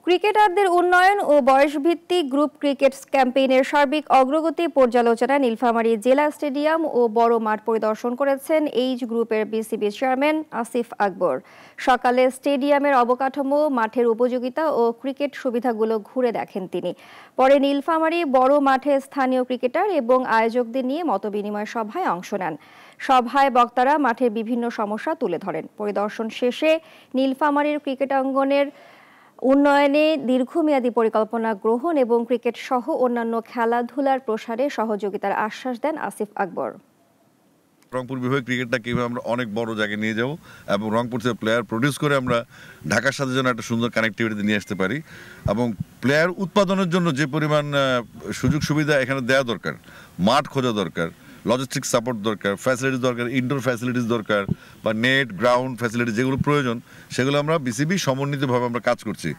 ক্রিকেটারদের উন্নয়ন ও বয়সভিত্তিক গ্রুপ ক্রিকেট ক্যাম্পেইনের সার্বিক অগ্রগতি পর্যালোচনায় নীলফামারী জেলা স্টেডিয়াম ও বড় মাঠ পরিদর্শন করেছেন এইচ গ্রুপের বিসিবি চেয়ারম্যান আসিফ আকবর। সকালে স্টেডিয়ামের অবকাঠামো, মাঠের উপযোগিতা ও ক্রিকেট সুবিধাগুলো ঘুরে দেখেন তিনি। পরে নীলফামারী বড় মাঠে স্থানীয় ক্রিকেটার এবং আয়োজকদের নিয়ে মতবিনিময় সভায় অংশ নেন। সভায় বক্তারা মাঠের বিভিন্ন সমস্যা তুলে ধরেন। পরিদর্শন শেষে নীলফামারীর ক্রিকেটাঙ্গনের উন্নয়নে দীর্ঘমেয়াদী পরিকল্পনা গ্রহণ এবং ক্রিকেট সহ অন্যান্য খেলাধুলার প্রসারে সহযোগিতার আশ্বাস দেন আসিফ আকবর। রংপুর বিভাগ ক্রিকেটটা কিভাবে আমরা অনেক বড় জায়গায় নিয়ে যাব এবং রংপুর থেকে প্লেয়ার প্রডিউস করে আমরা ঢাকার সাথে যেন একটা সুন্দর কানেক্টিভিটি নিয়ে আসতে পারি এবং প্লেয়ার উৎপাদনের জন্য যে পরিমাণ সুযোগ সুবিধা এখানে দেওয়া দরকার, মাঠ খোঁজা দরকার, লজিস্টিক সাপোর্ট দরকার, ফ্যাসিলিটিস দরকার, ইনডোর ফ্যাসিলিটিস দরকার বা নেট গ্রাউন্ড ফ্যাসিলিটিস যেগুলো প্রয়োজন সেগুলো আমরা বিসিবি সমন্বিতভাবে আমরা কাজ করছি।